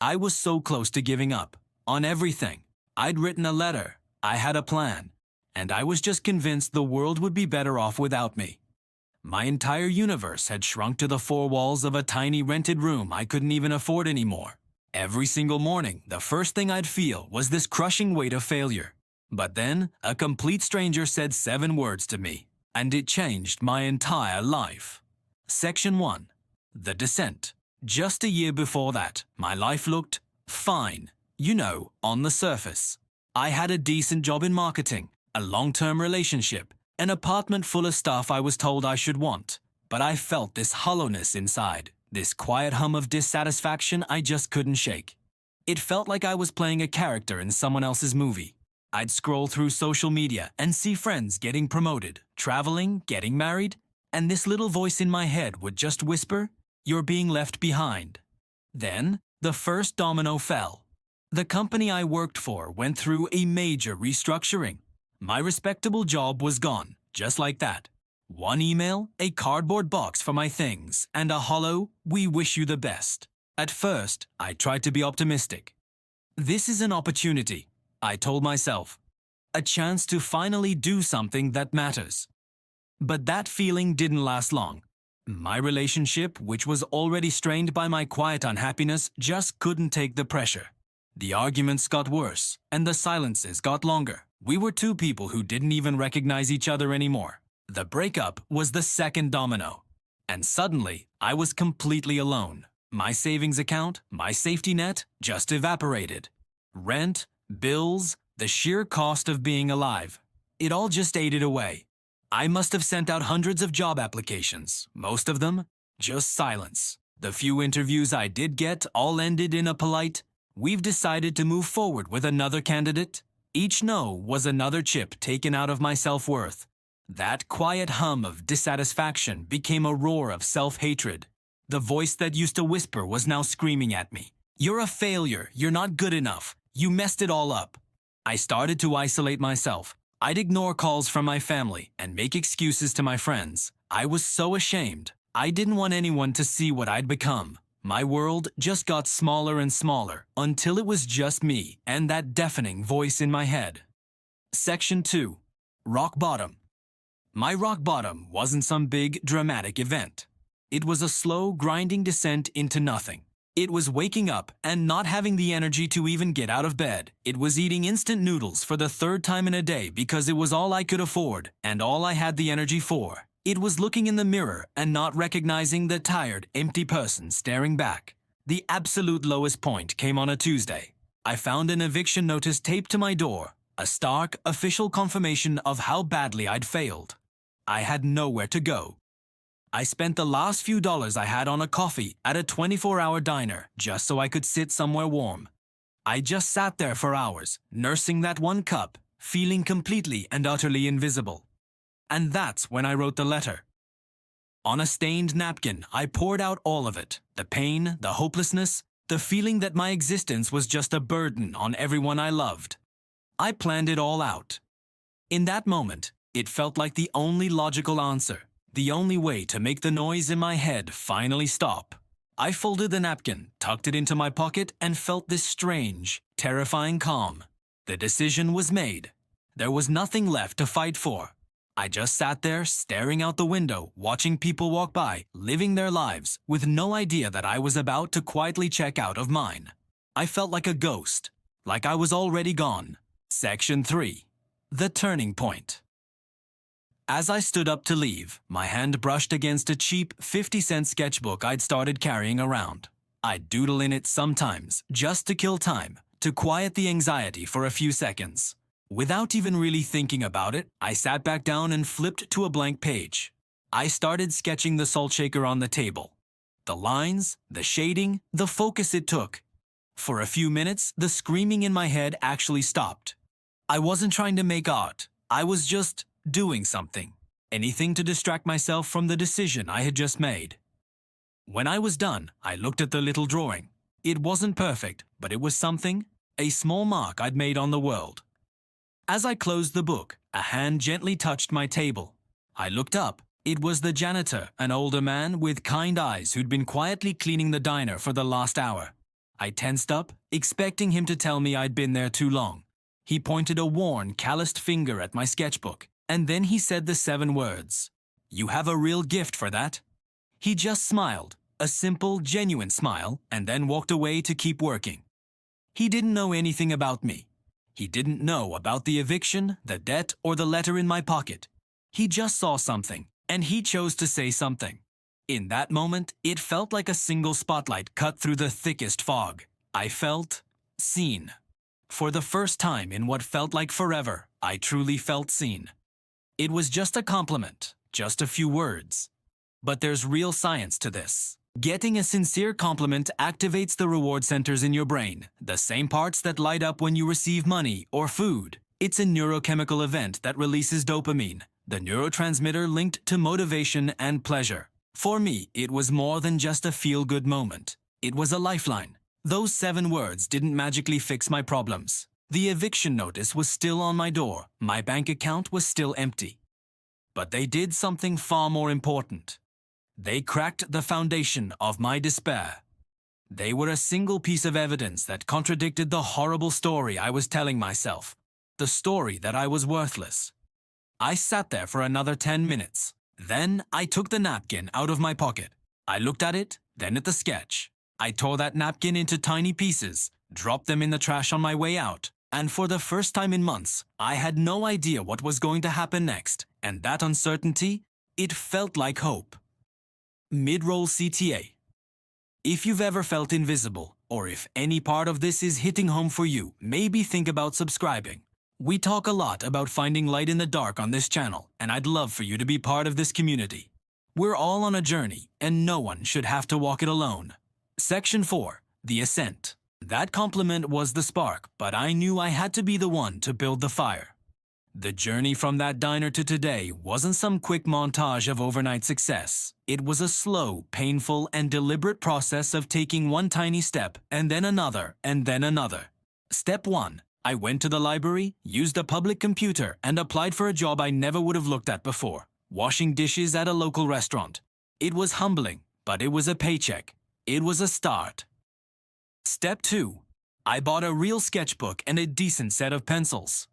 I was so close to giving up on everything. I'd written a letter, I had a plan, and I was just convinced the world would be better off without me. My entire universe had shrunk to the four walls of a tiny rented room I couldn't even afford anymore. Every single morning, the first thing I'd feel was this crushing weight of failure. But then, a complete stranger said 7 words to me, and it changed my entire life. Section 1. The Descent. Just a year before that, my life looked fine. On the surface. I had a decent job in marketing, a long-term relationship, an apartment full of stuff I was told I should want. But I felt this hollowness inside, this quiet hum of dissatisfaction I just couldn't shake. It felt like I was playing a character in someone else's movie. I'd scroll through social media and see friends getting promoted, traveling, getting married, and this little voice in my head would just whisper, "You're being left behind." Then, the first domino fell. The company I worked for went through a major restructuring. My respectable job was gone, just like that. One email, a cardboard box for my things, and a hollow, "We wish you the best." At first, I tried to be optimistic. This is an opportunity, I told myself. A chance to finally do something that matters. But that feeling didn't last long. My relationship, which was already strained by my quiet unhappiness, just couldn't take the pressure. The arguments got worse, and the silences got longer. We were two people who didn't even recognize each other anymore. The breakup was the second domino. And suddenly, I was completely alone. My savings account, my safety net, just evaporated. Rent, bills, the sheer cost of being alive. It all just ate it away. I must have sent out hundreds of job applications, most of them, just silence. The few interviews I did get all ended in a polite, "We've decided to move forward with another candidate." Each no was another chip taken out of my self-worth. That quiet hum of dissatisfaction became a roar of self-hatred. The voice that used to whisper was now screaming at me, "You're a failure, you're not good enough, you messed it all up." I started to isolate myself. I'd ignore calls from my family and make excuses to my friends. I was so ashamed. I didn't want anyone to see what I'd become. My world just got smaller and smaller until it was just me and that deafening voice in my head. Section 2. Rock Bottom. My rock bottom wasn't some big, dramatic event. It was a slow, grinding descent into nothing. It was waking up and not having the energy to even get out of bed. It was eating instant noodles for the 3rd time in a day because it was all I could afford and all I had the energy for. It was looking in the mirror and not recognizing the tired, empty person staring back. The absolute lowest point came on a Tuesday. I found an eviction notice taped to my door, a stark, official confirmation of how badly I'd failed. I had nowhere to go. I spent the last few dollars I had on a coffee at a 24-hour diner just so I could sit somewhere warm. I just sat there for hours, nursing that one cup, feeling completely and utterly invisible. And that's when I wrote the letter. On a stained napkin, I poured out all of it, the pain, the hopelessness, the feeling that my existence was just a burden on everyone I loved. I planned it all out. In that moment, it felt like the only logical answer, the only way to make the noise in my head finally stop. I folded the napkin, tucked it into my pocket, and felt this strange, terrifying calm. The decision was made. There was nothing left to fight for. I just sat there, staring out the window, watching people walk by, living their lives, with no idea that I was about to quietly check out of mine. I felt like a ghost, like I was already gone. Section 3. The Turning Point. As I stood up to leave, my hand brushed against a cheap 50-cent sketchbook I'd started carrying around. I'd doodle in it sometimes, just to kill time, to quiet the anxiety for a few seconds. Without even really thinking about it, I sat back down and flipped to a blank page. I started sketching the salt shaker on the table. The lines, the shading, the focus it took. For a few minutes, the screaming in my head actually stopped. I wasn't trying to make art. I was just doing something. Anything to distract myself from the decision I had just made. When I was done, I looked at the little drawing. It wasn't perfect, but it was something, a small mark I'd made on the world. As I closed the book, a hand gently touched my table. I looked up. It was the janitor, an older man with kind eyes who'd been quietly cleaning the diner for the last hour. I tensed up, expecting him to tell me I'd been there too long. He pointed a worn, calloused finger at my sketchbook, and then he said the 7 words. "You have a real gift for that." He just smiled, a simple, genuine smile, and then walked away to keep working. He didn't know anything about me. He didn't know about the eviction, the debt, or the letter in my pocket. He just saw something, and he chose to say something. In that moment, it felt like a single spotlight cut through the thickest fog. I felt seen. For the first time in what felt like forever, I truly felt seen. It was just a compliment, just a few words. But there's real science to this. Getting a sincere compliment activates the reward centers in your brain, the same parts that light up when you receive money or food. It's a neurochemical event that releases dopamine, the neurotransmitter linked to motivation and pleasure. For me, it was more than just a feel-good moment. It was a lifeline. Those 7 words didn't magically fix my problems. The eviction notice was still on my door. My bank account was still empty. But they did something far more important. They cracked the foundation of my despair. They were a single piece of evidence that contradicted the horrible story I was telling myself. The story that I was worthless. I sat there for another 10 minutes. Then I took the napkin out of my pocket. I looked at it, then at the sketch. I tore that napkin into tiny pieces, dropped them in the trash on my way out, and for the first time in months, I had no idea what was going to happen next, and that uncertainty, it felt like hope. Mid-roll CTA. If you've ever felt invisible, or if any part of this is hitting home for you, maybe think about subscribing. We talk a lot about finding light in the dark on this channel, and I'd love for you to be part of this community. We're all on a journey, and no one should have to walk it alone. Section 4. The Ascent. That compliment was the spark, but I knew I had to be the one to build the fire. The journey from that diner to today wasn't some quick montage of overnight success. It was a slow, painful, and deliberate process of taking one tiny step, and then another, and then another. Step 1. I went to the library, used a public computer, and applied for a job I never would have looked at before. Washing dishes at a local restaurant. It was humbling, but it was a paycheck. It was a start. Step 2. I bought a real sketchbook and a decent set of pencils.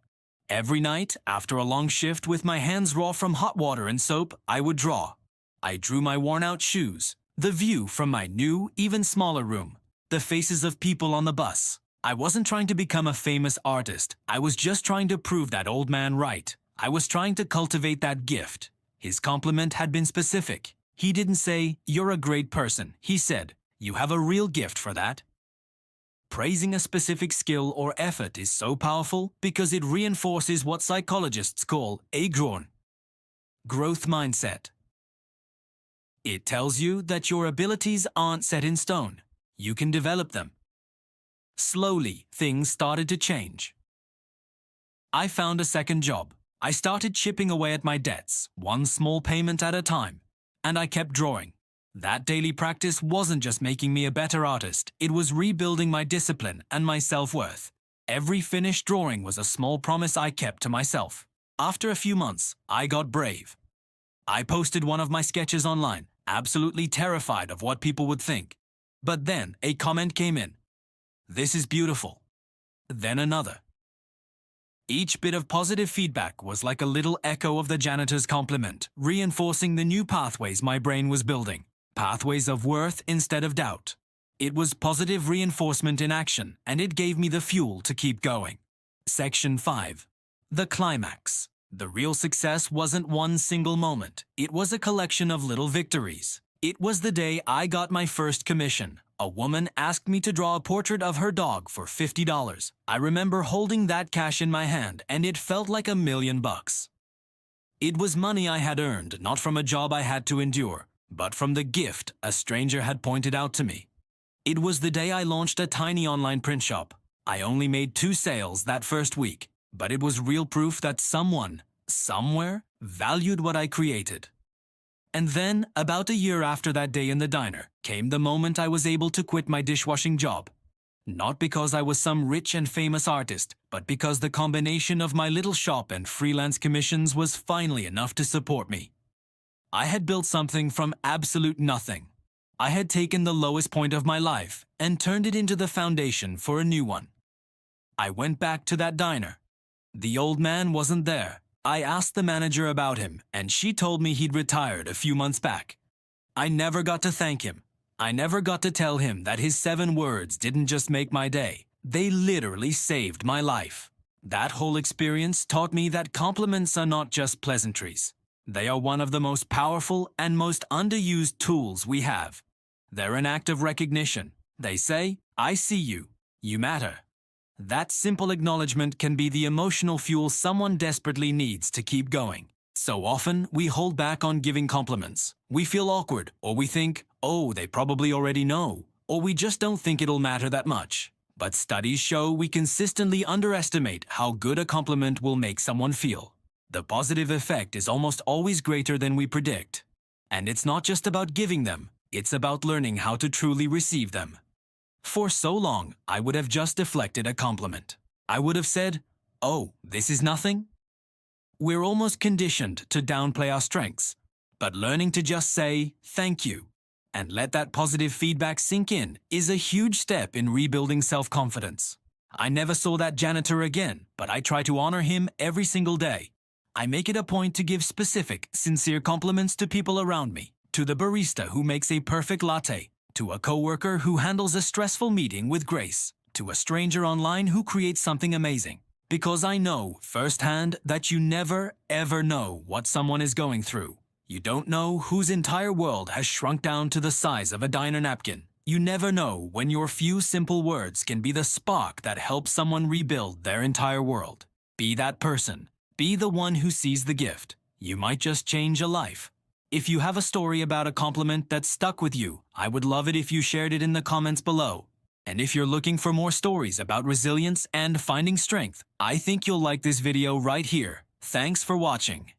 Every night, after a long shift with my hands raw from hot water and soap, I would draw. I drew my worn-out shoes, the view from my new, even smaller room, the faces of people on the bus. I wasn't trying to become a famous artist. I was just trying to prove that old man right. I was trying to cultivate that gift. His compliment had been specific. He didn't say, "You're a great person." He said, "You have a real gift for that." Praising a specific skill or effort is so powerful because it reinforces what psychologists call a growth mindset. It tells you that your abilities aren't set in stone. You can develop them. Slowly, things started to change. I found a second job. I started chipping away at my debts, one small payment at a time, and I kept drawing. That daily practice wasn't just making me a better artist, it was rebuilding my discipline and my self-worth. Every finished drawing was a small promise I kept to myself. After a few months, I got brave. I posted one of my sketches online, absolutely terrified of what people would think. But then a comment came in. "This is beautiful." Then another. Each bit of positive feedback was like a little echo of the janitor's compliment, reinforcing the new pathways my brain was building. Pathways of worth instead of doubt. It was positive reinforcement in action, and it gave me the fuel to keep going. Section 5. The climax. The real success wasn't one single moment. It was a collection of little victories. It was the day I got my first commission. A woman asked me to draw a portrait of her dog for $50. I remember holding that cash in my hand, and it felt like $1,000,000. It was money I had earned, not from a job I had to endure, but from the gift a stranger had pointed out to me. It was the day I launched a tiny online print shop. I only made 2 sales that first week, but it was real proof that someone, somewhere, valued what I created. And then, about a year after that day in the diner, came the moment I was able to quit my dishwashing job. Not because I was some rich and famous artist, but because the combination of my little shop and freelance commissions was finally enough to support me. I had built something from absolute nothing. I had taken the lowest point of my life and turned it into the foundation for a new one. I went back to that diner. The old man wasn't there. I asked the manager about him, and she told me he'd retired a few months back. I never got to thank him. I never got to tell him that his 7 words didn't just make my day. They literally saved my life. That whole experience taught me that compliments are not just pleasantries. They are one of the most powerful and most underused tools we have. They're an act of recognition. They say, "I see you. You matter." That simple acknowledgement can be the emotional fuel someone desperately needs to keep going. So often, we hold back on giving compliments. We feel awkward, or we think, oh, they probably already know, or we just don't think it'll matter that much. But studies show we consistently underestimate how good a compliment will make someone feel. The positive effect is almost always greater than we predict. And it's not just about giving them, it's about learning how to truly receive them. For so long, I would have just deflected a compliment. I would have said, "Oh, this is nothing?" We're almost conditioned to downplay our strengths, but learning to just say, "Thank you," and let that positive feedback sink in is a huge step in rebuilding self-confidence. I never saw that janitor again, but I try to honor him every single day. I make it a point to give specific, sincere compliments to people around me, to the barista who makes a perfect latte, to a coworker who handles a stressful meeting with grace, to a stranger online who creates something amazing. Because I know firsthand that you never, ever know what someone is going through. You don't know whose entire world has shrunk down to the size of a diner napkin. You never know when your few simple words can be the spark that helps someone rebuild their entire world. Be that person. Be the one who sees the gift. You might just change a life. If you have a story about a compliment that stuck with you, I would love it if you shared it in the comments below. And if you're looking for more stories about resilience and finding strength, I think you'll like this video right here. Thanks for watching.